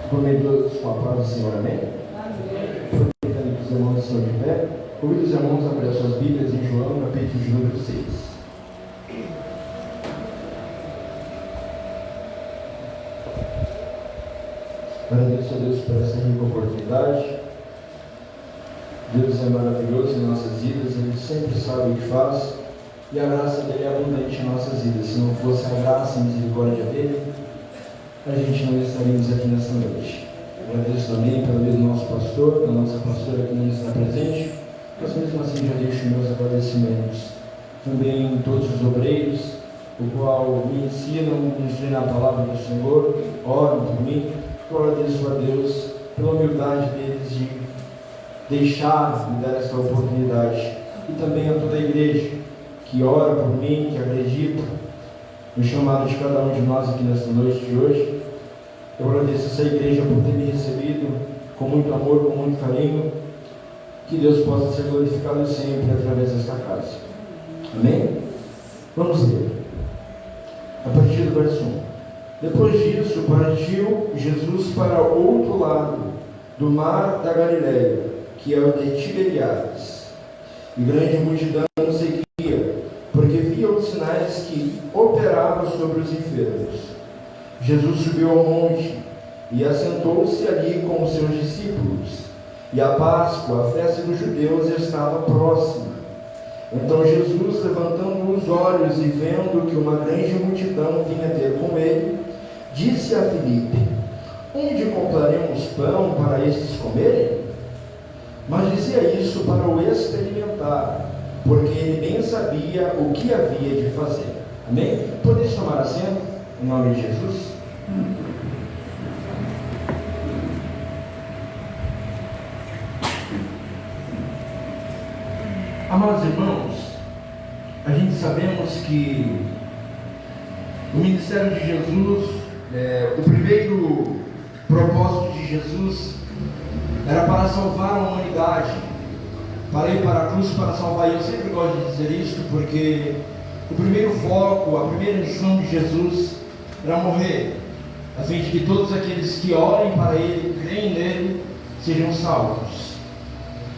Por meio com a palavra do Senhor, amém? Aproveitando que os irmãos estão de pé, convido os irmãos a abrir as suas Bíblias em João, capítulo de número 6. Agradeço a Deus por essa rica oportunidade. Deus é maravilhoso em nossas vidas, Ele sempre sabe o que faz, e a graça dele é abundante em nossas vidas. Se não fosse a graça e a misericórdia dele, a gente não estaríamos aqui nesta noite. Agradeço também pela vida do nosso pastor, da nossa pastora que não está presente, mas mesmo assim já deixo meus agradecimentos. Também todos os obreiros, o qual me ensinam, me ensinam a palavra do Senhor, oram por mim. Eu agradeço a Deus pela humildade deles de deixar me dar essa oportunidade. E também a toda a igreja que ora por mim, que acredita no chamado de cada um de nós aqui nesta noite de hoje. Eu agradeço essa igreja por ter me recebido com muito amor, com muito carinho. Que Deus possa ser glorificado sempre através desta casa. Amém? Vamos ler. A partir do verso 1. Depois disso, partiu Jesus para outro lado do mar da Galileia, que é o de Tiberiades. E grande multidão o seguia, porque via os sinais que operava sobre os enfermos. Jesus subiu ao monte e assentou-se ali com os seus discípulos. E a Páscoa, a festa dos judeus, estava próxima. Então Jesus, levantando os olhos e vendo que uma grande multidão vinha ter com ele, disse a Filipe: onde compraremos pão para estes comerem? Mas dizia isso para o experimentar, porque ele bem sabia o que havia de fazer. Amém? Podeis tomar assento, em nome de Jesus? Amados irmãos, a gente sabemos que o ministério de Jesus, o primeiro propósito de Jesus era para salvar a humanidade, para ir para a cruz para salvar. E eu sempre gosto de dizer isso porque o primeiro foco, a primeira missão de Jesus era morrer, a fim de que todos aqueles que orem para Ele, creem nele, sejam salvos.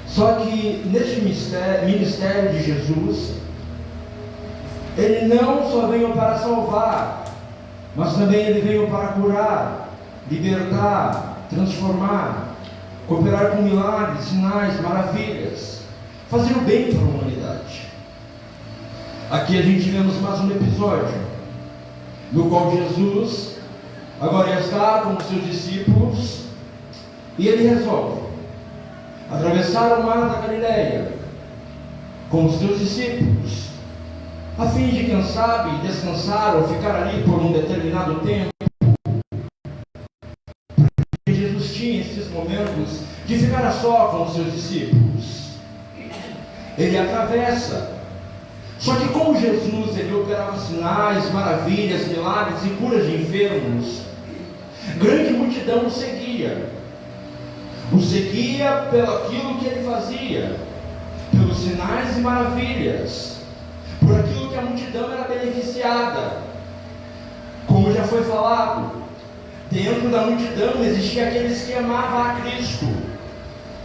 Só que neste ministério de Jesus, Ele não só veio para salvar, mas também Ele veio para curar, libertar, transformar, cooperar com milagres, sinais, maravilhas, fazer o bem para a humanidade. Aqui a gente vemos mais um episódio, no qual Jesus agora está com os seus discípulos, e Ele resolve atravessar o mar da Galileia com os seus discípulos, a fim de, quem sabe, descansar ou ficar ali por um determinado tempo. Porque Jesus tinha esses momentos de ficar a só com os seus discípulos. Ele atravessa. Só que como Jesus, ele operava sinais, maravilhas, milagres e curas de enfermos, grande multidão o seguia. O seguia pelo aquilo que ele fazia, pelos sinais e maravilhas, por aquilo que a multidão era beneficiada. Como já foi falado, dentro da multidão existia aqueles que amavam a Cristo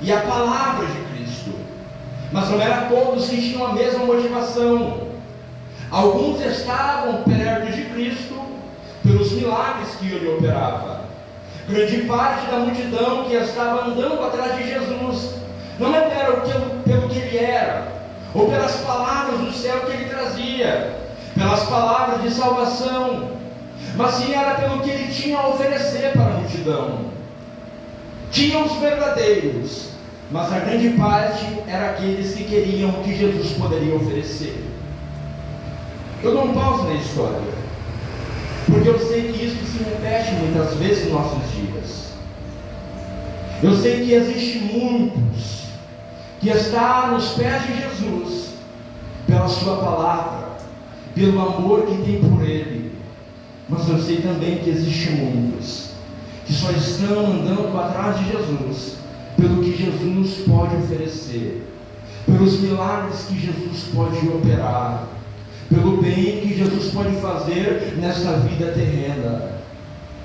e a palavra de Cristo, mas não era todos que tinham a mesma motivação. Alguns estavam perto de Cristo pelos milagres que ele operava. Grande parte da multidão que estava andando atrás de Jesus não era pelo que ele era, ou pelas palavras do céu que ele trazia, pelas palavras de salvação, mas sim era pelo que ele tinha a oferecer para a multidão. Tinha os verdadeiros, mas a grande parte era aqueles que queriam o que Jesus poderia oferecer. Eu dou um pause na história, porque eu sei que isso se repete muitas vezes em nossos dias. Eu sei que existe muitos que estão nos pés de Jesus pela sua palavra, pelo amor que tem por Ele. Mas eu sei também que existe muitos que só estão andando atrás de Jesus pelo que Jesus pode oferecer, pelos milagres que Jesus pode operar, pelo bem que Jesus pode fazer nesta vida terrena.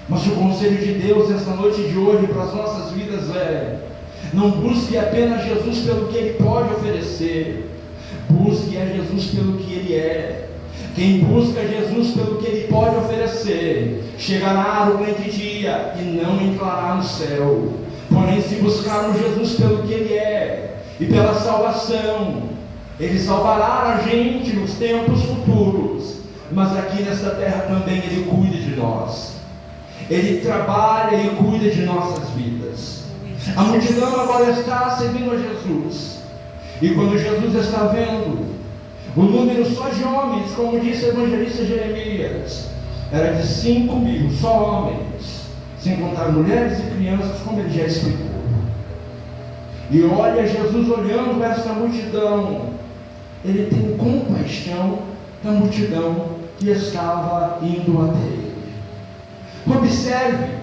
Mas o conselho de Deus esta noite de hoje para as nossas vidas é: não busque apenas Jesus pelo que Ele pode oferecer, busque a Jesus pelo que Ele é. Quem busca Jesus pelo que Ele pode oferecer, chegará no grande dia e não entrará no céu. Porém, se buscarmos Jesus pelo que Ele é e pela salvação, Ele salvará a gente nos tempos futuros, mas aqui nesta terra também Ele cuida de nós. Ele trabalha e cuida de nossas vidas. A multidão agora está seguindo a Jesus, e quando Jesus está vendo o número só de homens, como disse o evangelista Jeremias, era de 5.000, só homens, sem contar mulheres e crianças, como ele já explicou. E olha Jesus olhando essa multidão, ele tem compaixão da multidão que estava indo até ele. Observe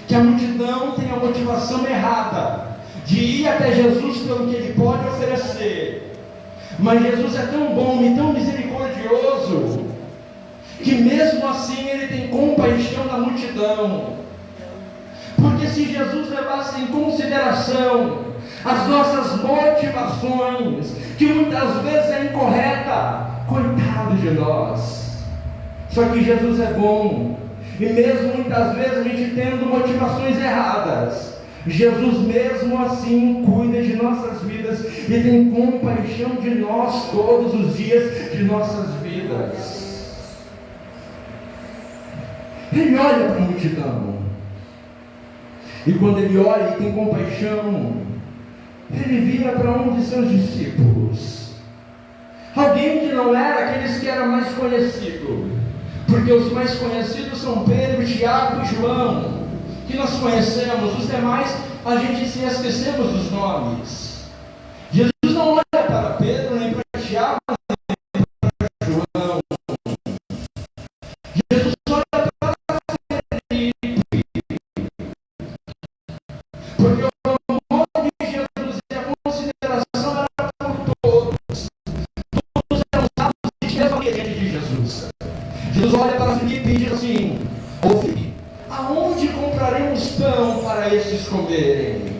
que a multidão tem a motivação errada de ir até Jesus pelo que Ele pode oferecer. Mas Jesus é tão bom e tão misericordioso que mesmo assim Ele tem compaixão da multidão. Porque se Jesus levasse em consideração as nossas motivações, que muitas vezes é incorreta, coitado de nós. Só que Jesus é bom, e mesmo muitas vezes a gente tendo motivações erradas, Jesus mesmo assim cuida de nossas vidas e tem compaixão de nós todos os dias de nossas vidas. Ele olha para a multidão, e quando ele olha e tem compaixão, ele vira para um de seus discípulos, alguém que não era aqueles que era mais conhecido, porque os mais conhecidos são Pedro, Tiago e João, que nós conhecemos. Os demais a gente se esquecemos dos nomes. Jesus não olha para Pedro, nem para Tiago, nem para João. Jesus olha para Felipe, porque o amor de Jesus e a consideração era por todos. Todos eram salvos e estiveram diante de Jesus. Jesus olha para Felipe e diz assim: ô Felipe, aonde compraremos pão para estes comerem?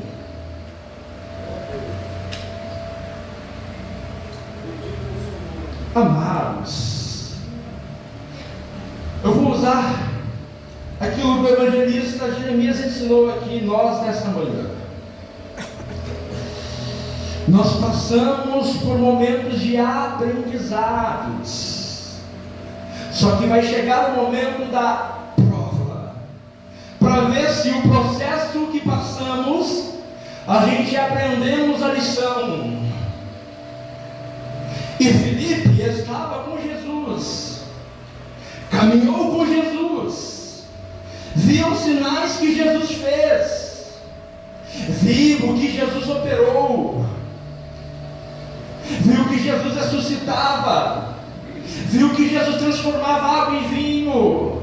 Amados, eu vou usar aquilo que o evangelista Jeremias ensinou aqui nós nessa manhã. Nós passamos por momentos de aprendizados. Só que vai chegar o momento da prova, para ver se o processo que passamos, a gente aprendemos a lição. E Felipe estava com Jesus, caminhou com Jesus, viu os sinais que Jesus fez, viu o que Jesus operou, viu que Jesus ressuscitava, viu que Jesus transformava água em vinho.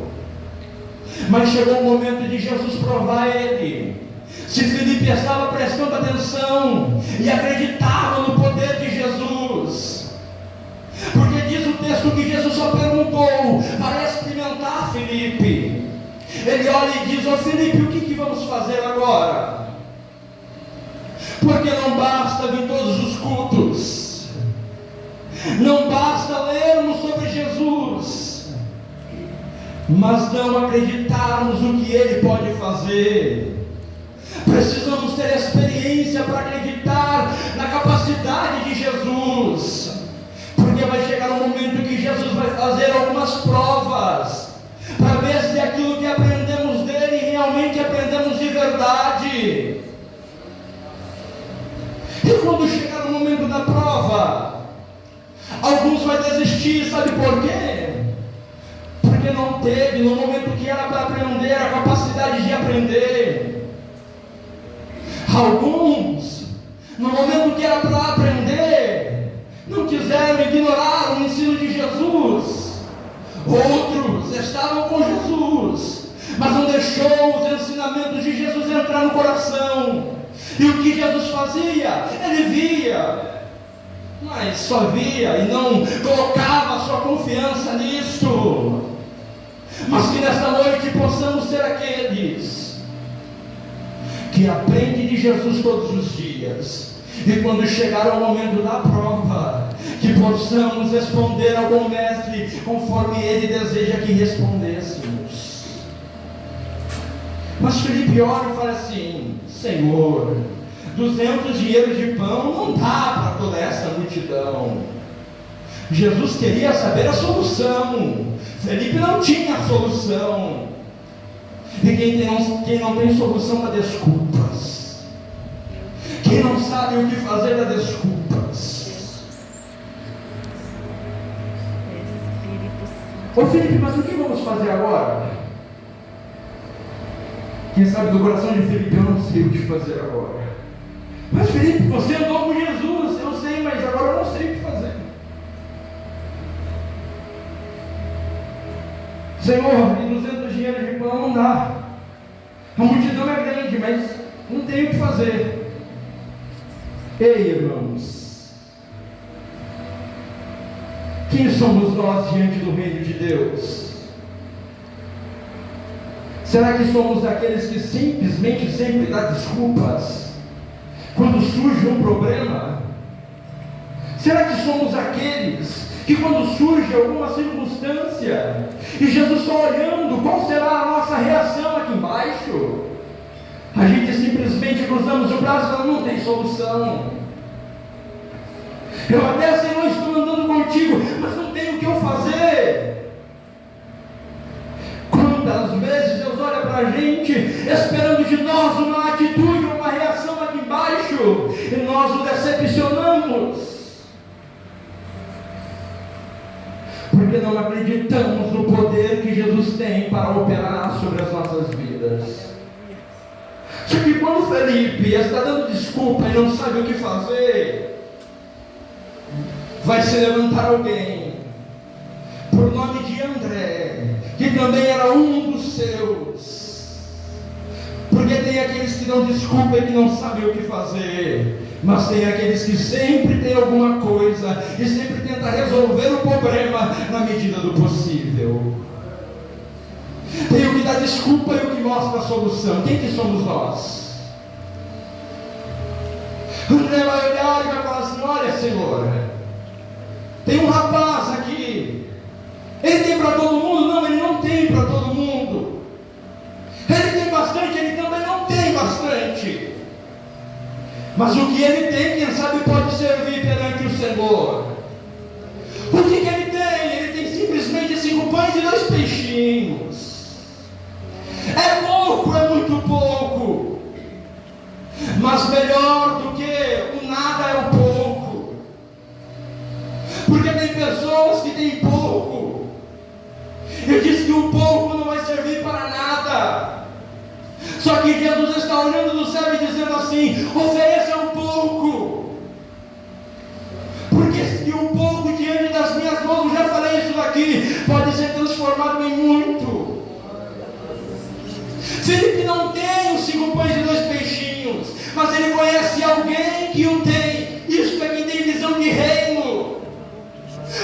Mas chegou o momento de Jesus provar ele. Se Felipe estava prestando atenção e acreditava no poder de Jesus, porque diz o texto que Jesus só perguntou para experimentar Felipe. Ele olha e diz: ô Felipe, o que vamos fazer agora? Porque não basta vir todos os cultos, não basta lermos sobre Jesus, mas não acreditarmos no que Ele pode fazer. Precisamos ter experiência para acreditar na capacidade de Jesus, porque vai chegar um momento que Jesus vai fazer algumas provas, para ver se aquilo que aprendemos dele realmente aprendemos de verdade. E quando chegar o momento da prova, alguns vão desistir, sabe por quê? Porque não teve, no momento que era para aprender, a capacidade de aprender. Alguns, no momento que era para aprender, não quiseram, ignorar o ensino de Jesus. Outros estavam com Jesus, mas não deixou os ensinamentos de Jesus entrar no coração. E o que Jesus fazia? Ele via, mas só via e não colocava sua confiança nisto. mas que nesta noite possamos ser aqueles que aprendem de Jesus todos os dias, e quando chegar o momento da prova, que possamos responder ao bom mestre conforme ele deseja que respondêssemos. Mas Felipe ora e fala assim: Senhor, 200 dinheiros de pão não dá para toda essa multidão. Jesus queria saber a solução. Felipe não tinha a solução. E quem não tem solução dá desculpas. Quem não sabe o que fazer dá desculpas. Ô Felipe, mas o que vamos fazer agora? Quem sabe do coração de Felipe, eu não sei o que fazer agora. Mas Felipe, você andou com Jesus, eu sei, mas agora eu não sei o que fazer. Senhor, e 200 dinheiros de pão não dá. A multidão é grande, mas não tem o que fazer. Ei, irmãos, quem somos nós diante do reino de Deus? Será que somos aqueles que simplesmente sempre dão desculpas quando surge um problema? Será que somos aqueles que quando surge alguma circunstância e Jesus está olhando, qual será a nossa reação aqui embaixo? A gente simplesmente cruzamos o braço e fala: não tem solução. Eu até, Senhor, estou andando contigo, mas não tenho o que eu fazer. Quantas vezes Deus olha para a gente esperando de nós uma atitude, uma reação aqui embaixo, e nós o decepcionamos porque não acreditamos no poder que Jesus tem para operar sobre as nossas vidas. Só que quando Felipe está dando desculpa e não sabe o que fazer, vai se levantar alguém por nome de André, que também era um dos seus. Porque tem aqueles que dão desculpa e que não sabem o que fazer, mas tem aqueles que sempre tem alguma coisa e sempre tenta resolver o problema na medida do possível. Tem o que dá desculpa e o que mostra a solução. Quem que somos nós? André vai olhar e vai falar assim: olha, Senhor, tem um rapaz aqui, ele tem para todo mundo? Não, ele não tem para todo mundo. Ele tem bastante, ele também não tem bastante. Mas o que ele tem, quem sabe pode servir perante o Senhor. O que ele tem? Ele tem simplesmente 5 pães e 2 peixinhos. É pouco, é muito pouco. Mas melhor do que o nada é o pouco. Porque tem pessoas que têm pouco e diz que o pouco não vai servir para nada. Só que Jesus está olhando do céu e dizendo assim: ofereça um pouco, porque se o pouco diante das minhas mãos, eu já falei isso daqui, pode ser transformado em muito. Felipe não tem os 5 pães e 2 peixinhos, mas ele conhece alguém que o tem. Isso é quem tem visão de reino.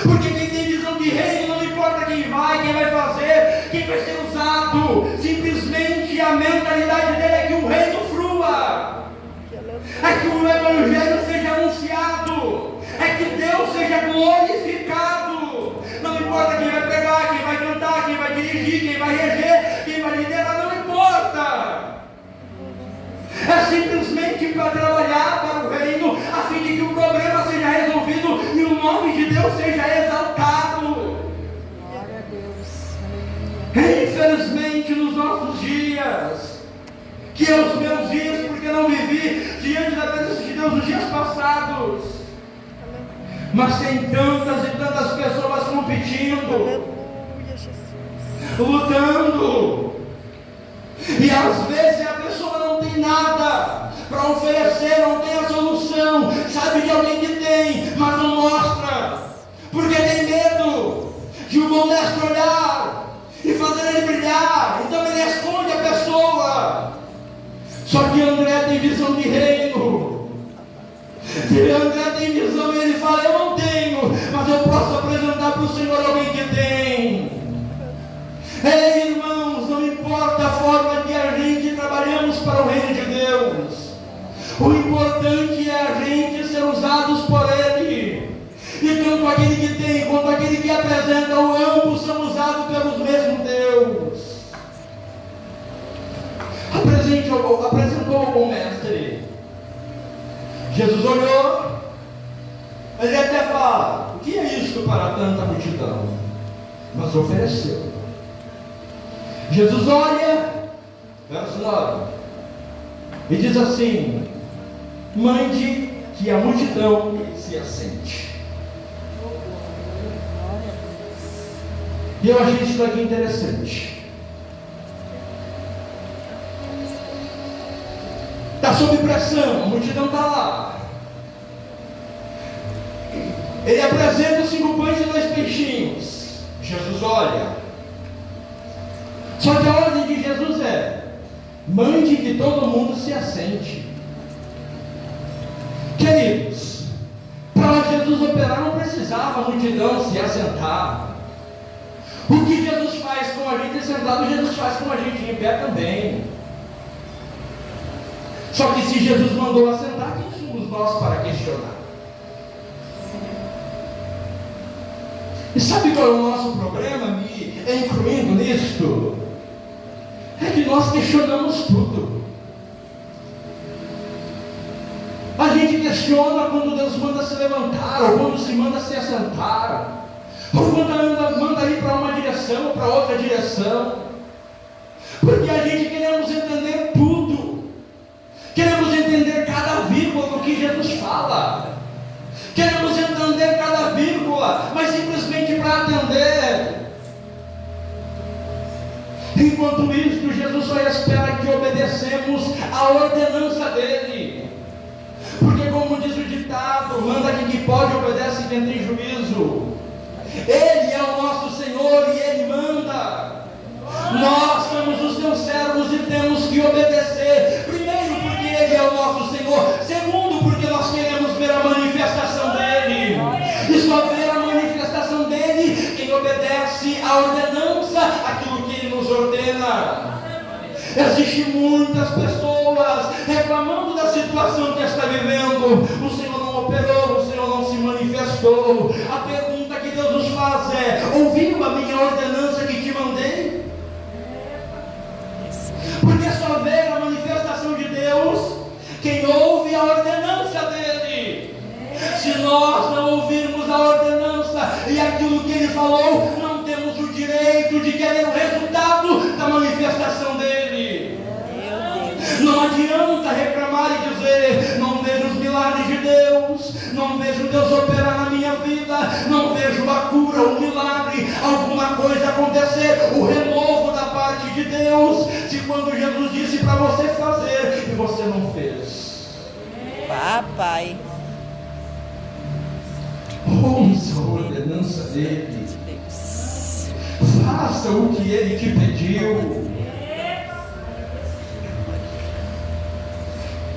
Porque quem tem visão de reino, não importa quem vai fazer, quem vai ser usado. Simplesmente a mentalidade dele é que o reino flua, é que o evangelho seja anunciado, é que Deus seja glorificado. Não importa quem vai pregar, quem vai cantar, quem vai dirigir, quem vai reger, quem vai liderar, não importa. É simplesmente para trabalhar para o reino, a fim de que o problema seja resolvido e o nome de Deus seja exaltado. Glória a Deus. Infelizmente, nos nossos dias, que é os meus dias, porque não vivi diante da presença de Deus nos dias passados, mas tem tantas e tantas pessoas competindo, Aleluia, Jesus. lutando, e às vezes a pessoa não tem nada para oferecer, não tem a solução, sabe de alguém que tem, mas não mostra, porque tem medo de o bom mestre olhar e fazer ele brilhar, então ele esconde a pessoa. Só que André tem visão de reino, e André tem visão e ele fala: eu não tenho, mas eu posso apresentar para o Senhor alguém que tem. Ei, irmãos, não importa a forma que a gente trabalhamos para o reino de Deus, o importante é a gente ser usados por Ele. E tanto aquele que tem quanto aquele que apresenta, ambos são usados pelo mesmo Deus. Apresentou ao bom mestre. Jesus olhou, ele até fala: o que é isto para tanta multidão? Mas ofereceu. Jesus olha, verso 9, e diz assim: mande que a multidão se assente. E eu achei isso aqui interessante. Está sob pressão, a multidão está lá. Ele apresenta os 5 pães e 2 peixinhos. Jesus olha. Só que a ordem de Jesus é: mande que todo mundo se assente. Queridos, para Jesus operar não precisava a multidão se assentar. O que Jesus faz com a gente sentado, Jesus faz com a gente em pé também. Só que se Jesus mandou assentar, quem somos nós para questionar? E sabe qual é o nosso problema, me incluindo nisto? É que nós questionamos tudo. A gente questiona quando Deus manda se levantar, ou quando se manda se assentar, ou quando manda ir para uma direção ou para outra direção, porque a gente queremos entender tudo, queremos entender cada vírgula do que Jesus fala, queremos entender cada vírgula, mas simplesmente para atender. Enquanto isso, Jesus só espera que obedecemos a ordenança dele, porque como diz o ditado, manda que pode, obedece quem tem juízo. Ele é o nosso Senhor e Ele manda. Nós somos os seus servos e temos que obedecer. Primeiro, porque Ele é o nosso Senhor. Segundo, porque nós queremos ver a manifestação dEle. E só ver a manifestação dEle quem obedece a ordenança, aquilo que Ele nos ordena. Existem muitas pessoas reclamando da situação que está vivendo. O Senhor não operou, o Senhor não se manifestou. A pergunta que Deus nos faz é: ouviu a minha ordenança que te mandei? Porque só vê a manifestação de Deus quem ouve a ordenança dele. Se nós não ouvirmos a ordenança e aquilo que ele falou, não temos o direito de querer o resultado da manifestação dele. Não adianta reclamar e dizer: não vejo os milagres de Deus, não vejo Deus operar na minha vida, não vejo a cura, o milagre, alguma coisa acontecer, o renovo da parte de Deus, se quando Jesus disse para você fazer e você não fez. Papai, ouça a ordenança dele, faça o que ele te pediu.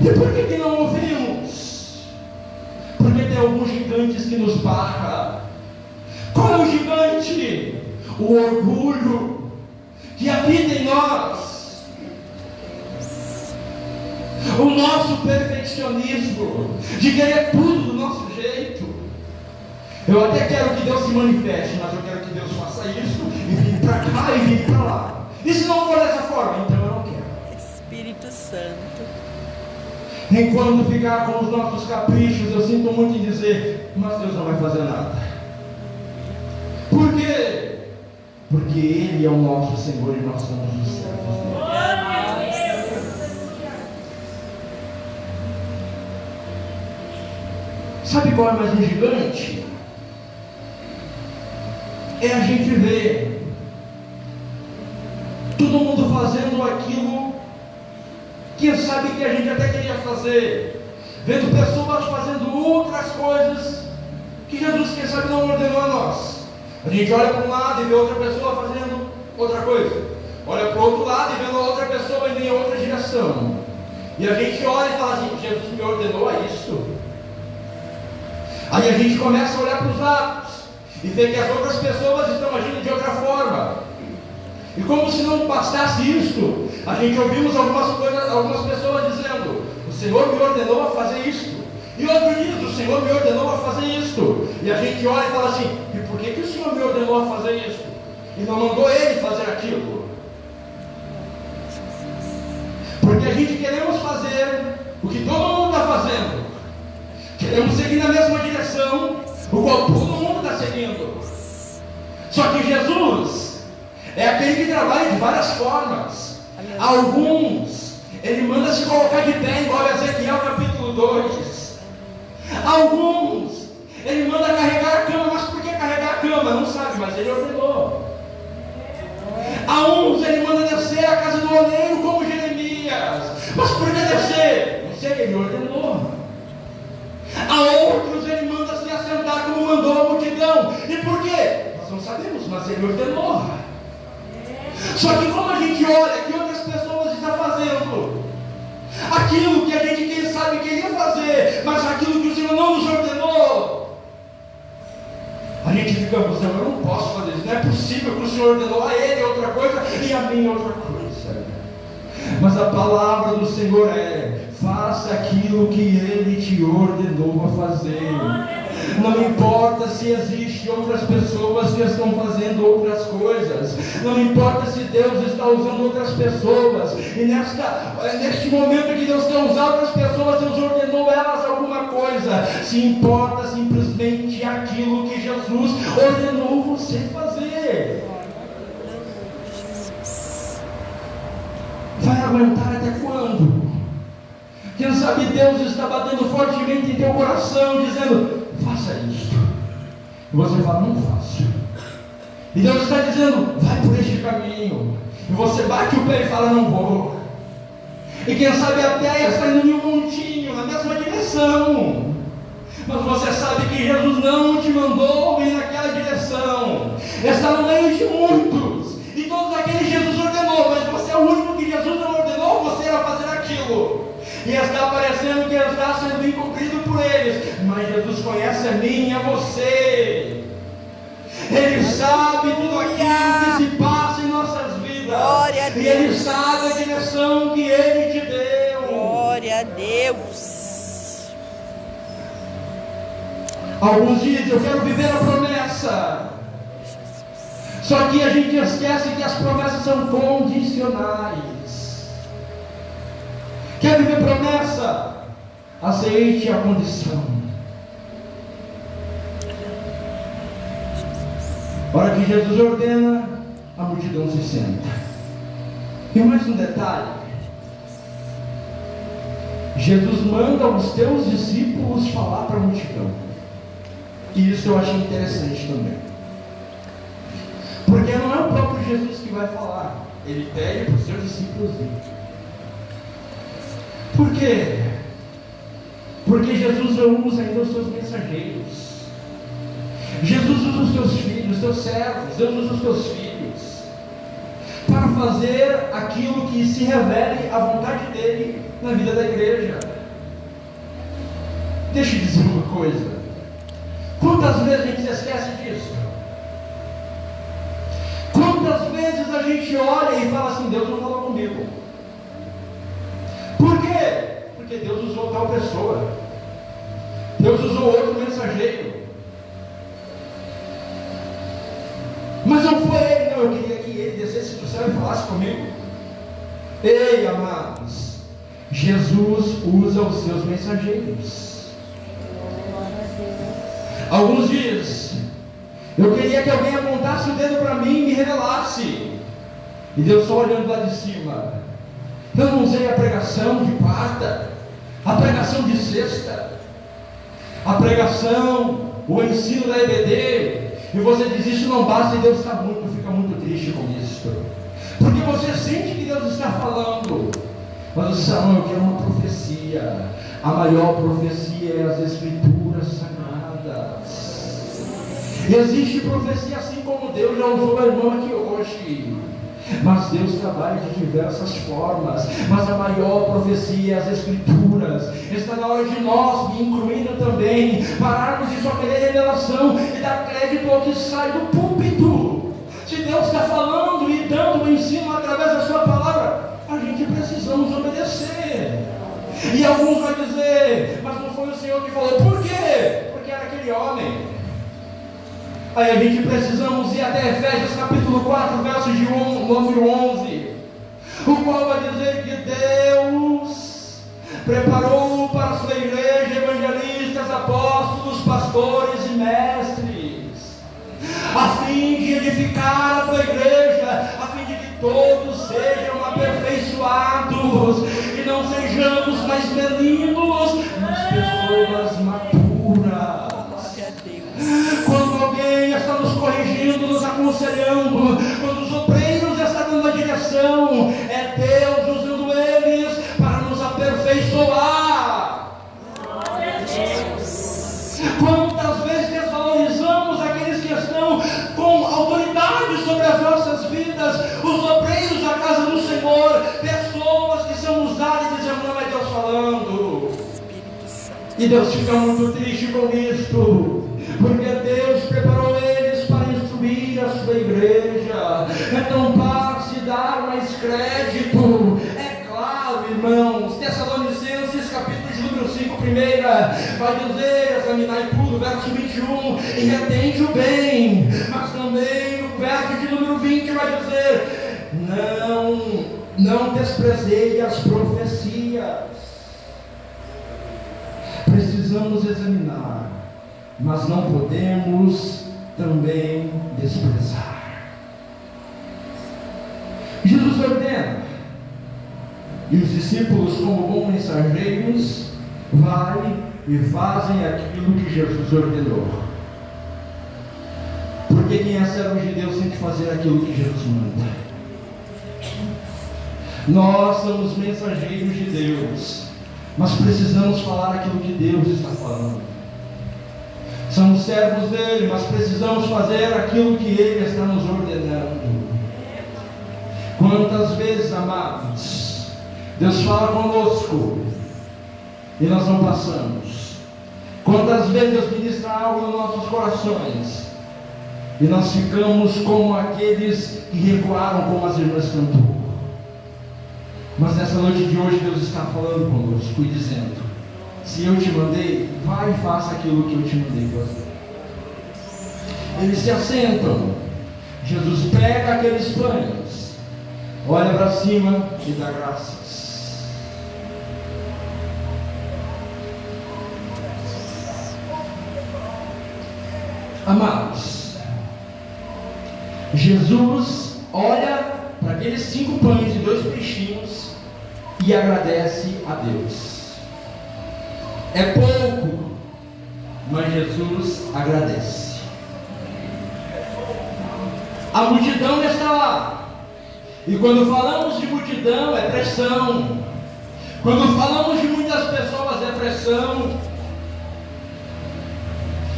E por que não ouvimos? Porque tem alguns gigantes que nos barram. Qual é o gigante? O orgulho que habita em nós, o nosso perfeccionismo de querer tudo do nosso jeito. Eu até quero que Deus se manifeste, mas eu quero que Deus faça isso e vire para cá e vire para lá. E se não for dessa forma, então eu não quero. Espírito Santo. Enquanto ficar com os nossos caprichos, eu sinto muito em dizer: mas Deus não vai fazer nada. Por quê? Porque Ele é o nosso Senhor e nós somos os servos dele. Sabe qual é mais um gigante? É a gente ver todo mundo fazendo aquilo que sabe que a gente até queria fazer, vendo pessoas fazendo outras coisas que Jesus, quem sabe, não ordenou a nós. A gente olha para um lado e vê outra pessoa fazendo outra coisa, olha para o outro lado e vê outra pessoa indo em outra direção, e a gente olha e fala assim: Jesus me ordenou a isso? Aí a gente começa a olhar para os lados e vê que as outras pessoas estão agindo de outra forma, E como se não bastasse isto, a gente ouvimos algumas pessoas dizendo: o Senhor me ordenou a fazer isto. E outro diz: o Senhor me ordenou a fazer isto. E a gente olha e fala assim: e por que o Senhor me ordenou a fazer isto? E não mandou ele fazer aquilo? Porque a gente queremos fazer o que todo mundo está fazendo. Queremos seguir na mesma direção, o qual todo mundo está seguindo. Só que Jesus é aquele que trabalha de várias formas. Alguns, ele manda se colocar de pé, igual Ezequiel capítulo 2. Alguns, ele manda carregar a cama. Mas por que carregar a cama? Não sabe, mas ele ordenou. A uns ele manda descer a casa do oleiro como Jeremias. Mas por que descer? Não sei, ele ordenou. A outros ele manda se assentar como mandou a multidão. E por quê? Nós não sabemos, mas ele ordenou. Só que como a gente olha que outras pessoas estão fazendo aquilo que a gente, quem sabe, queria fazer, mas aquilo que o Senhor não nos ordenou, a gente fica pensando: eu não posso fazer isso, não é possível que o Senhor ordenou a ele outra coisa e a mim outra coisa. Mas a palavra do Senhor é: faça aquilo que Ele te ordenou a fazer. Não importa se existem outras pessoas que estão fazendo outras coisas. Não importa se Deus está usando outras pessoas. E neste momento que Deus quer usar outras pessoas, Deus ordenou elas alguma coisa. Se importa simplesmente aquilo que Jesus ordenou você fazer. Vai aguentar até quando? Quem sabe Deus está batendo fortemente em teu coração, dizendo: faça isso. E você fala: não faço. E Deus está dizendo: vai por este caminho. E você bate o pé e fala: não vou. E quem sabe até está indo em um montinho, na mesma direção. Mas você sabe que Jesus não te mandou ir naquela direção. Está no meio de muitos. E todos aqueles Jesus ordenou, mas você é o único que Jesus não ordenou você a fazer aquilo. E está parecendo que está sendo incumprido por eles. Mas Jesus conhece a mim e a você. Ele sabe tudo aquilo que se passa em nossas vidas. Glória a Deus. E Ele sabe a direção que Ele te deu. Glória a Deus. Alguns dizem: eu quero viver a promessa. Só que a gente esquece que as promessas são condicionais. Quer viver promessa? Aceite a condição. A hora que Jesus ordena, a multidão se senta. E mais um detalhe: Jesus manda os teus discípulos falar para a multidão. E isso eu achei interessante também. Porque não é o próprio Jesus que vai falar. Ele pede para os seus discípulos ir. Por quê? Porque Jesus usa ainda os seus mensageiros. Jesus usa os teus filhos, os teus servos. Deus usa os teus filhos para fazer aquilo que se revele a vontade dele na vida da igreja. Deixa eu dizer uma coisa: quantas vezes a gente se esquece disso? Quantas vezes a gente olha e fala assim: Deus não falou comigo. Por quê? Porque Deus usou tal pessoa, Deus usou outro mensageiro. Mas não foi ele, não. Eu queria que ele descesse do céu e falasse comigo. Ei, amados, Jesus usa os seus mensageiros. Alguns dizem: eu queria que alguém apontasse o dedo para mim e me revelasse. E Deus só olhando lá de cima. Eu não usei a pregação de quarta, a pregação de sexta, a pregação, o ensino da EBD. E você diz: isso não basta, e Deus fica muito triste com isso. Porque você sente que Deus está falando. Mas você sabe: não, eu quero uma profecia. A maior profecia é as Escrituras Sagradas. Existe profecia assim como Deus já usou a irmã aqui hoje. Mas Deus trabalha de diversas formas. Mas a maior profecia é as Escrituras. Está na hora de nós, me incluindo também, pararmos de só querer revelação e dar crédito ao que sai do púlpito. Se Deus está falando e dando o ensino através da sua palavra, a gente precisamos obedecer. E alguns vão dizer, mas não foi o Senhor que falou. Por quê? Porque era aquele homem. Aí a gente precisamos ir até Efésios capítulo 4, verso de número 11, o qual vai dizer que Deus preparou para a sua igreja evangelistas, apóstolos, pastores e mestres, a fim de edificar a tua igreja, a fim de que todos sejam aperfeiçoados e não sejamos mais meninos, mas pessoas maduras. Quando alguém está nos corrigindo, nos aconselhando, quando os obreiros estão dando a direção, é Deus usando eles para nos aperfeiçoar. Quantas vezes desvalorizamos aqueles que estão com autoridade sobre as nossas vidas, os obreiros da casa do Senhor, pessoas que são usadas e dizem, não é Deus falando. E Deus fica muito triste com isto, porque Deus preparou eles para instruir a sua igreja. Então, para se dar mais crédito, é claro, irmãos, Tessalonicenses capítulo de número 5, primeira, vai dizer, examinar tudo, verso 21, e retende o bem. Mas também no verso de número 20 vai dizer, não desprezei as profecias. Precisamos examinar, mas não podemos também desprezar. Jesus ordena, e os discípulos, como bons mensageiros, vai e fazem aquilo que Jesus ordenou. Porque quem é servo de Deus tem que fazer aquilo que Jesus manda. Nós somos mensageiros de Deus, mas precisamos falar aquilo que Deus está falando. Somos servos dele, mas precisamos fazer aquilo que ele está nos ordenando. Quantas vezes, amados, Deus fala conosco e nós não passamos? Quantas vezes Deus ministra algo nos nossos corações e nós ficamos como aqueles que recuaram, como as irmãs cantou? Mas nessa noite de hoje Deus está falando conosco e dizendo, se eu te mandei, vai e faça aquilo que eu te mandei fazer. Eles se assentam, Jesus pega aqueles pães, olha para cima e dá graças. Amados, Jesus olha para aqueles 5 pães e 2 peixinhos e agradece a Deus. É pouco, mas Jesus agradece. A multidão está lá, e quando falamos de multidão é pressão. Quando falamos de muitas pessoas é pressão.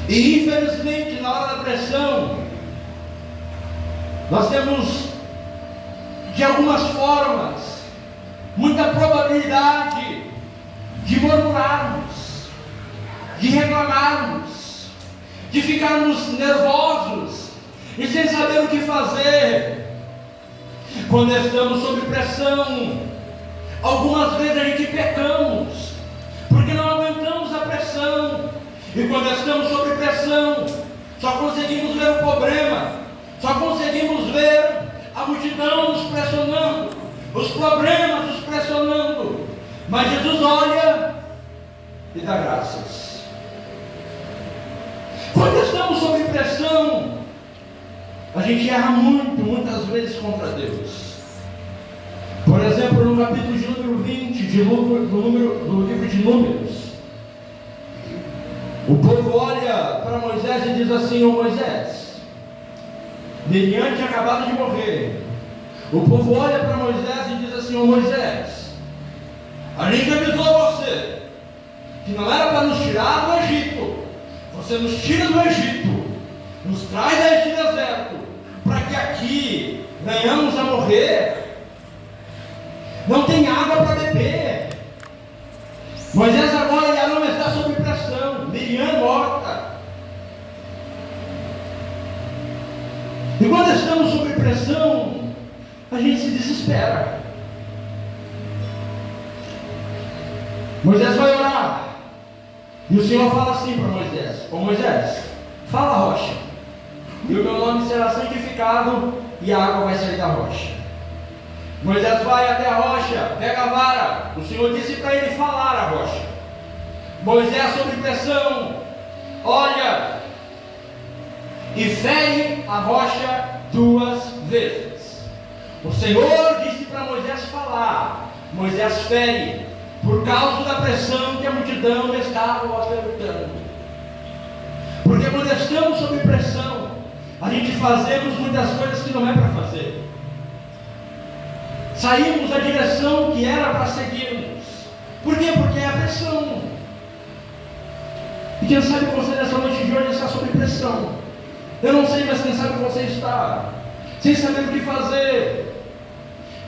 E infelizmente na hora da pressão nós temos, de algumas formas, muita probabilidade de murmurarmos, de reclamarmos, de ficarmos nervosos e sem saber o que fazer. Quando estamos sob pressão, algumas vezes a gente pecamos, porque não aguentamos a pressão. E quando estamos sob pressão, só conseguimos ver o problema, só conseguimos ver a multidão nos pressionando, os problemas nos pressionando. Mas Jesus olha e dá graças. Quando estamos sob pressão, a gente erra muitas vezes contra Deus. Por exemplo, no capítulo de número 20 do livro de Números, o povo olha para Moisés e diz assim: ô Moisés, Miriam tinha acabado de morrer. O povo olha para Moisés e diz assim: ô Moisés, a gente avisou você que não era para nos tirar do Egito. Você nos tira do Egito, nos traz a este deserto, para que aqui venhamos a morrer. Não tem água para beber. Moisés agora já não está sob pressão. Miriam morta. E quando estamos sob pressão, a gente se desespera. Moisés vai orar, e o Senhor fala assim para Moisés: ô Moisés, fala a rocha, e o meu nome será santificado, e a água vai sair da rocha. Moisés vai até a rocha, pega a vara, o Senhor disse para ele falar a rocha. Moisés, sob pressão, olha e fere a rocha 2 vezes. O Senhor disse para Moisés falar, Moisés fere, por causa da pressão que a multidão estava ofertando. Porque quando estamos sob pressão, a gente fazemos muitas coisas que não é para fazer. Saímos da direção que era para seguirmos. Por quê? Porque é a pressão. E quem sabe você nessa noite de hoje está sob pressão. Eu não sei, mas quem sabe você está sem saber o que fazer.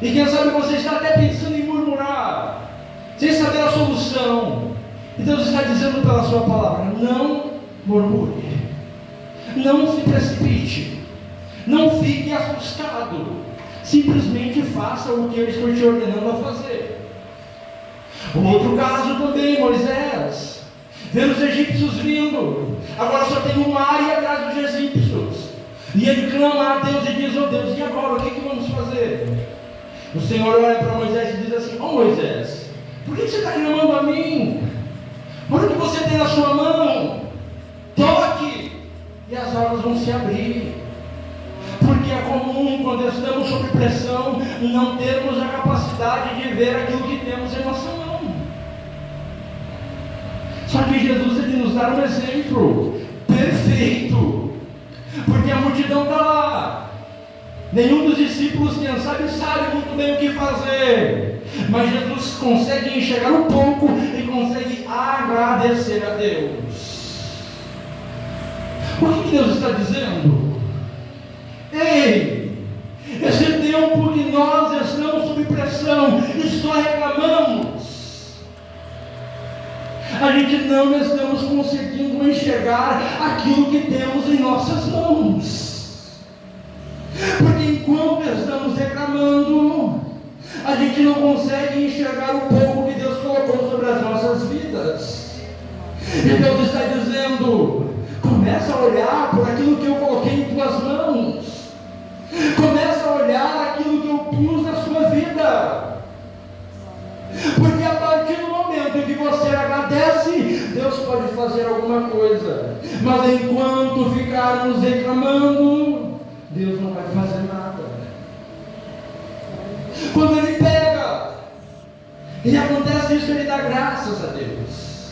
E quem sabe você está até pensando em murmurar, sem saber a solução. E Deus está dizendo pela sua palavra: não murmure, não se precipite, não fique assustado, simplesmente faça o que eu estou te ordenando a fazer. Um outro caso também, Moisés vendo os egípcios vindo, agora só tem um mar e atrás dos egípcios, e ele clama a Deus e diz: oh Deus, e agora, o que vamos fazer? O Senhor olha para Moisés e diz assim: oh Moisés, por que você está clamando a mim? Olha o que você tem na sua mão, toque, e as águas vão se abrir. Porque é comum, quando estamos sob pressão, não termos a capacidade de ver aquilo que temos em nossa mão. Só que Jesus, ele nos dá um exemplo perfeito, porque a multidão está lá. Nenhum dos discípulos, quem sabe muito bem o que fazer, mas Jesus consegue enxergar um pouco e consegue agradecer a Deus. O que Deus está dizendo? Ei, esse tempo que nós estamos sob pressão e só reclamamos, a gente não estamos conseguindo enxergar aquilo que temos em nossas mãos. Porque enquanto estamos reclamando, a gente não consegue enxergar o pouco que Deus colocou sobre as nossas vidas. E Deus está dizendo: começa a olhar por aquilo que eu coloquei em tuas mãos. Começa a olhar aquilo que eu pus na sua vida. Porque a partir do momento em que você agradece, Deus pode fazer alguma coisa. Mas enquanto ficarmos reclamando, Deus não vai fazer nada. Quando Ele pega e acontece isso, Ele dá graças a Deus.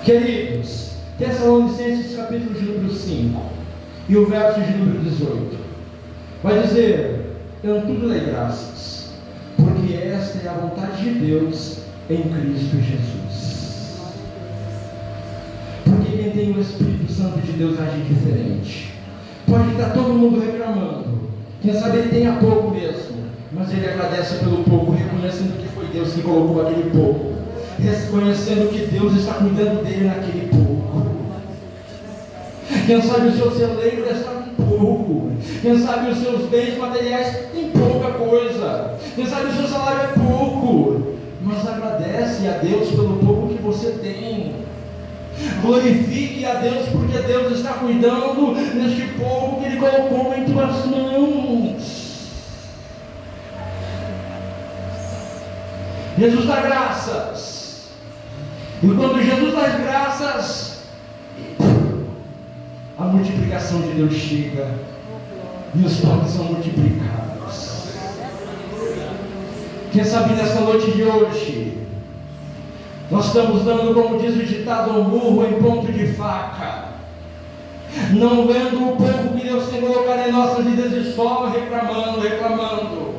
Queridos, Tessalonicenses capítulo de número 5 e o verso de número 18 vai dizer: eu tudo dei graças, porque esta é a vontade de Deus em Cristo Jesus. Porque quem tem o Espírito Santo de Deus age diferente. Pode estar todo mundo reclamando, quem sabe ele tenha pouco mesmo, mas ele agradece pelo pouco, reconhecendo que foi Deus que colocou aquele pouco, reconhecendo que Deus está cuidando dele naquele pouco. Quem sabe o seu celeiro está com pouco, quem sabe os seus bens materiais têm pouca coisa, quem sabe o seu salário é pouco, mas agradece a Deus pelo pouco que você tem. Glorifique a Deus, porque Deus está cuidando neste pouco que Ele colocou em tuas mãos. Jesus dá graças, e quando Jesus dá graças, a multiplicação de Deus chega, e os pães são multiplicados. Quem sabe nessa noite de hoje, nós estamos dando, como diz o ditado, um murro em ponto de faca, não vendo o pouco que Deus tem colocado em nossas vidas e só reclamando.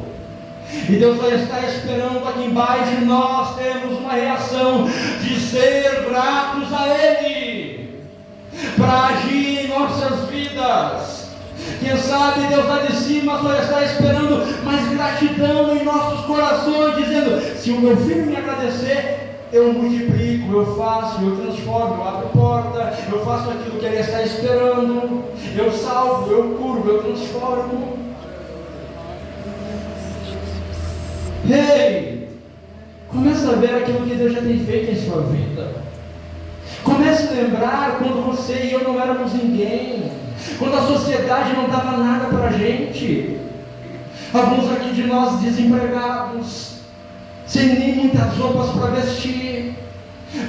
E Deus vai estar esperando aqui embaixo, e nós temos uma reação de ser gratos a Ele, para agir em nossas vidas. Quem sabe Deus lá de cima só está esperando mais gratidão em nossos corações, dizendo: se o meu filho me agradecer, eu multiplico, eu faço, eu transformo, eu abro porta, eu faço aquilo que Ele está esperando, eu salvo, eu curo, eu transformo. Ei, comece a ver aquilo que Deus já tem feito em sua vida. Comece a lembrar quando você e eu não éramos ninguém, quando a sociedade não dava nada para a gente. Alguns aqui de nós desempregados, sem nem muitas roupas para vestir,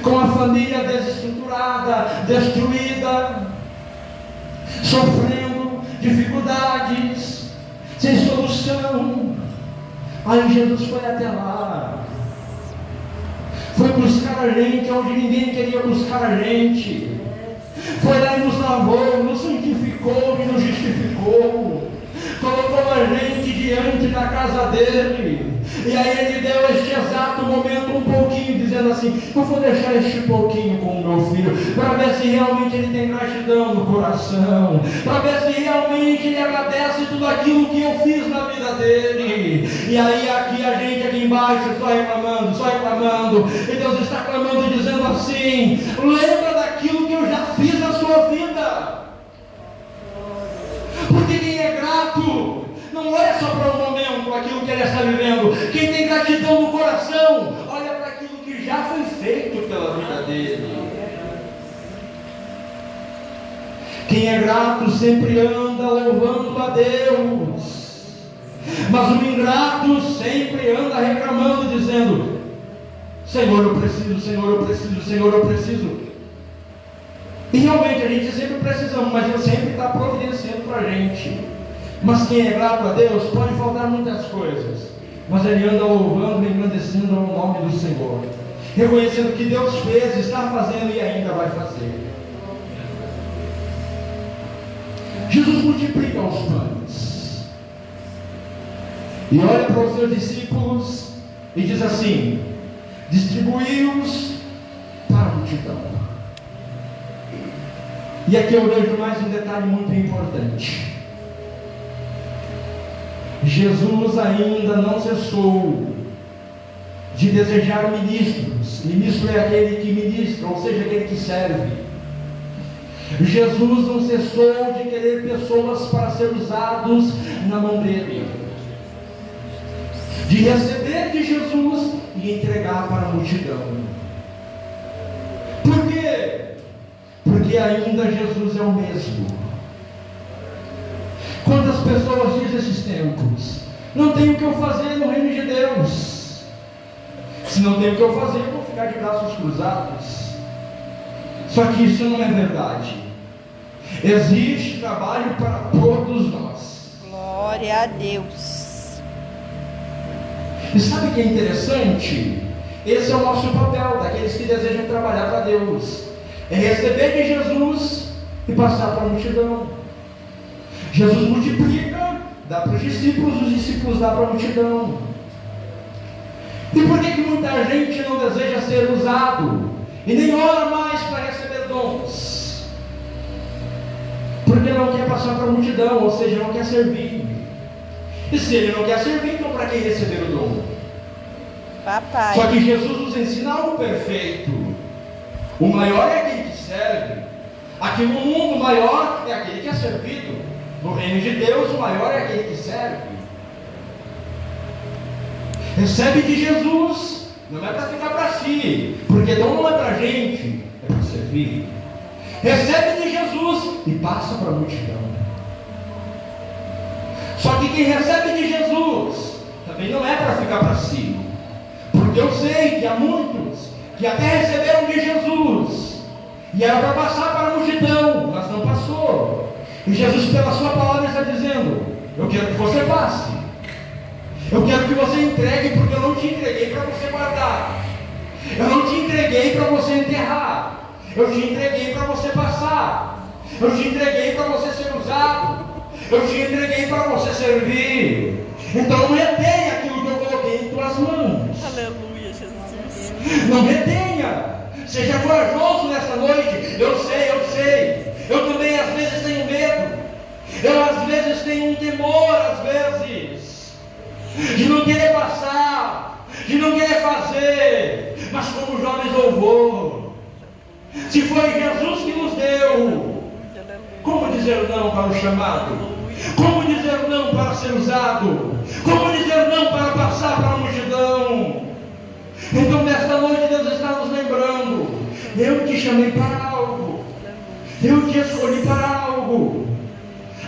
com a família desestruturada, destruída, sofrendo dificuldades, sem solução. Aí Jesus foi até lá, foi buscar a gente onde ninguém queria buscar a gente, foi lá e nos lavou, nos santificou e nos justificou, colocou a gente diante da casa dele. E aí ele deu este exato momento um pouquinho, dizendo assim: eu vou deixar este pouquinho com o meu filho, para ver se realmente ele tem gratidão no coração, para ver se realmente ele agradece tudo aquilo que eu fiz na vida dele. E aí aqui a gente aqui embaixo só reclamando, e Deus está clamando dizendo assim: lembra daquilo que eu já fiz na sua vida. Porque quem é grato não olha só para o momento, aquilo que ele está vivendo. Quem tem gratidão no coração, olha para aquilo que já foi feito pela vida dele. Quem é grato sempre anda louvando a Deus, mas o ingrato sempre anda reclamando, dizendo: Senhor, eu preciso, Senhor, eu preciso, Senhor, eu preciso. E realmente a gente sempre precisamos, mas Deus sempre está providenciando para a gente. Mas quem é grato a Deus, pode faltar muitas coisas, mas ele anda louvando e engrandecendo o nome do Senhor, reconhecendo que Deus fez, está fazendo e ainda vai fazer. Jesus multiplica os pães e olha para os seus discípulos e diz assim: distribui-os para a multidão. E aqui eu vejo mais um detalhe muito importante. Jesus ainda não cessou de desejar ministros. Ministro é aquele que ministra, ou seja, aquele que serve. Jesus não cessou de querer pessoas para ser usados na mão dele, de receber de Jesus e entregar para a multidão. Por quê? Porque ainda Jesus é o mesmo. Quantas pessoas dizem esses tempos: não tenho o que eu fazer no reino de Deus. Se não tenho o que eu fazer, eu vou ficar de braços cruzados. Só que isso não é verdade. Existe trabalho para todos nós. Glória a Deus. E sabe o que é interessante? Esse é o nosso papel, daqueles que desejam trabalhar para Deus. É receber de Jesus e passar para a multidão. Jesus multiplica, dá para os discípulos dá para a multidão. E por que muita gente não deseja ser usado e nem ora mais para receber dons? Porque não quer passar para a multidão, ou seja, não quer servir. E se ele não quer servir, então para que receber o dom? Papai. Só que Jesus nos ensina algo perfeito. O maior é aquele que serve. Aqui no mundo, o maior é aquele que é servido. No reino de Deus, o maior é aquele que serve. Recebe de Jesus, não é para ficar para si, porque dom não é para a gente, é para servir. Recebe de Jesus e passa para a multidão. Só que quem recebe de Jesus também não é para ficar para si, porque eu sei que há muitos que até receberam de Jesus e era para passar para a multidão, mas não passou. E Jesus, pela sua palavra, está dizendo: eu quero que você passe, eu quero que você entregue, porque eu não te entreguei para você guardar, eu não te entreguei para você enterrar, eu te entreguei para você passar, eu te entreguei para você ser usado, eu te entreguei para você servir. Então não retenha aquilo que eu coloquei em tuas mãos. Aleluia, Jesus. Não retenha. Seja corajoso nessa noite. Eu sei. Eu também às vezes tenho medo. Eu às vezes tenho um temor, às vezes, de não querer passar, de não querer fazer. Mas como o jovem louvor, se foi Jesus que nos deu, como dizer não para o chamado? Como dizer não para ser usado? Como dizer não para passar para a multidão? Então nesta noite Deus está nos lembrando: eu te chamei para algo, eu te escolhi para algo.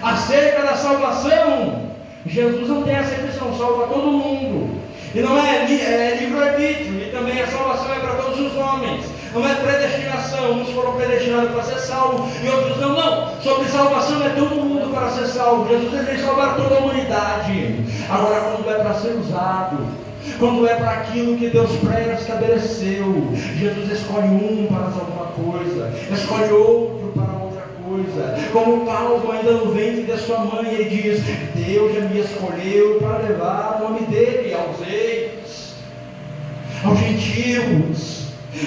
Acerca da salvação, Jesus não tem acepção, salva todo mundo. E não é livre-arbítrio, e também a salvação é para todos os homens. Não é predestinação, uns foram predestinados para ser salvos e outros não. Não, sobre salvação é todo mundo para ser salvo. Jesus deseja salvar toda a humanidade. Agora, quando é para ser usado, quando é para aquilo que Deus pré-estabeleceu, Jesus escolhe um para alguma coisa, escolhe outro para outra coisa. Como Paulo, ainda no ventre de sua mãe, ele diz: Deus já me escolheu para levar o nome dele aos reis, aos gentios.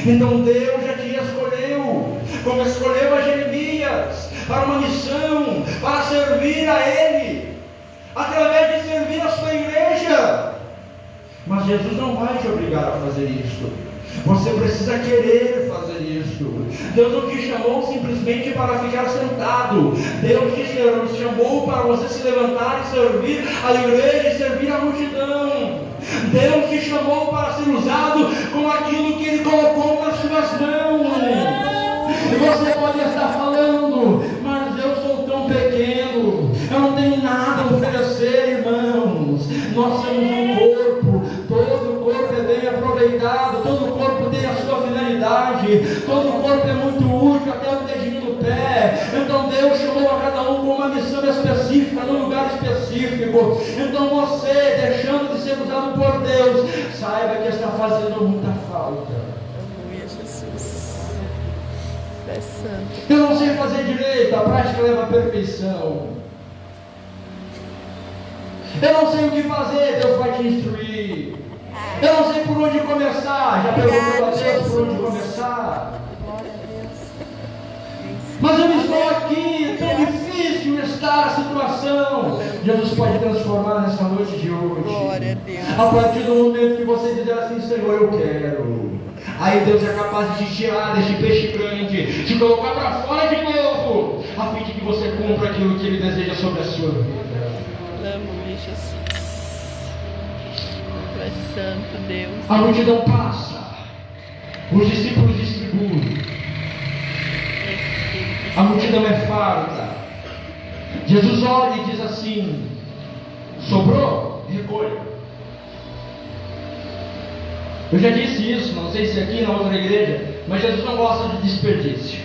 Então Deus já te escolheu, como escolheu a Jeremias para uma missão, para servir a Ele, através de servir a sua igreja. Mas Jesus não vai te obrigar a fazer isso. Você precisa querer fazer isso. Deus não te chamou simplesmente para ficar sentado. Deus te chamou para você se levantar e servir a igreja e servir a multidão. Deus te chamou para ser usado com aquilo que Ele colocou nas suas mãos. E você pode estar falando: mas eu sou tão pequeno, eu não tenho nada a oferecer, irmãos. Nós somos um corpo, todo corpo é bem aproveitado, todo corpo tem a sua finalidade, todo corpo é muito útil, até o dedinho do pé. Então Deus chamou a cada um com uma missão específica, num lugar específico. Então você, deixando de ser usado por Deus, saiba que está fazendo muita falta. Aleluia, Jesus. É santo. Eu não sei fazer direito, a prática leva à perfeição. Eu não sei o que fazer, Deus vai te instruir. Eu não sei por onde começar, já perguntou a Deus por onde começar. Mas eu estou aqui, tão difícil está a situação. Jesus pode transformar nessa noite de hoje. Glória a Deus. A partir do momento que você dizer assim: Senhor, eu quero. Aí Deus é capaz de te tirar deste peixe grande, te colocar para fora de novo, a fim de que você cumpra aquilo que Ele deseja sobre a sua vida. Aleluia, Jesus. Tu és santo, Deus. A multidão passa, os discípulos distribuem, a multidão é farta. Jesus olha e diz assim: sobrou? Recolha. Eu já disse isso, não sei se aqui na outra igreja, mas Jesus não gosta de desperdício.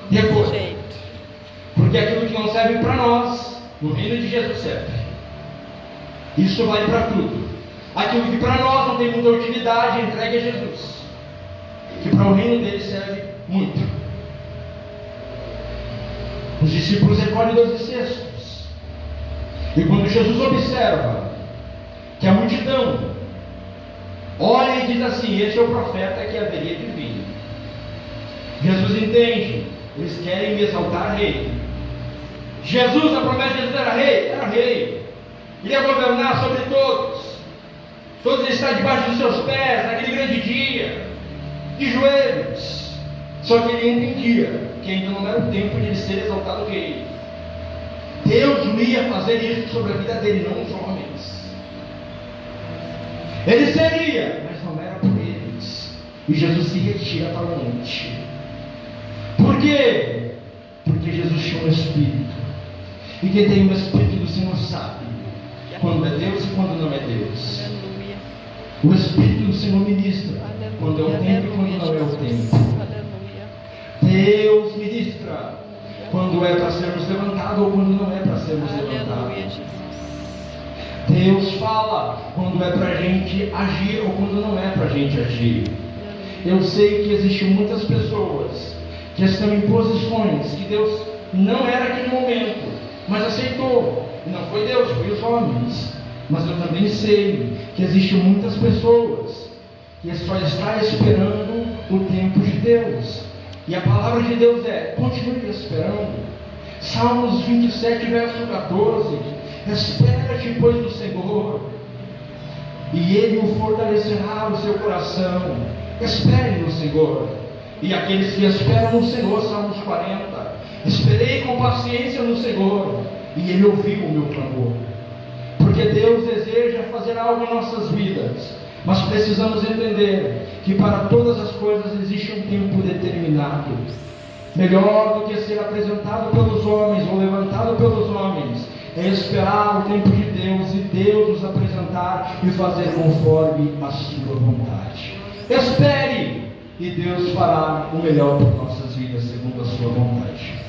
Recolha. Porque aquilo que não serve para nós, no reino de Jesus serve. Isso vale para tudo. Aquilo que para nós não tem muita utilidade, entregue a Jesus, que para o reino dele serve muito. Os discípulos recolhem 12 cestos. E quando Jesus observa que a multidão olha e diz assim: este é o profeta que haveria de vir, Jesus entende, eles querem me exaltar rei. Jesus, a promessa de Jesus era rei? Era rei. Ele ia governar sobre todos. Todos eles estão debaixo dos seus pés, naquele grande dia, de joelhos. Só que ele entendia que ainda não era o tempo de ele ser exaltado rei. Deus ia fazer isso sobre a vida dele, não os homens. Ele seria, mas não era por eles. E Jesus se retira para o monte. Por quê? Porque Jesus tinha um Espírito. E quem tem o Espírito do Senhor sabe quando é Deus e quando não é Deus. Aleluia. O Espírito do Senhor ministra Aleluia. quando é o tempo e quando não é o tempo. Aleluia. Deus ministra quando é para sermos levantados ou quando não é para sermos Aleluia, levantados. Jesus. Deus fala quando é para a gente agir ou quando não é para a gente agir. Eu sei que existem muitas pessoas que estão em posições que Deus não era naquele momento, mas aceitou. E não foi Deus, foi os homens. Mas eu também sei que existem muitas pessoas que só estão esperando o tempo de Deus. E a palavra de Deus é: continue esperando. Salmos 27, verso 14: espera-te, pois, do Senhor, e Ele o fortalecerá o seu coração. Espere no Senhor. E aqueles que esperam no Senhor, Salmos 40: esperei com paciência no Senhor, E Ele ouviu o meu clamor. Porque Deus deseja fazer algo em nossas vidas, mas precisamos entender que para todas as coisas existe um tempo determinado. Melhor do que ser apresentado pelos homens ou levantado pelos homens é esperar o tempo de Deus e Deus nos apresentar e fazer conforme a sua vontade. Espere, e Deus fará o melhor por nossas vidas segundo a sua vontade.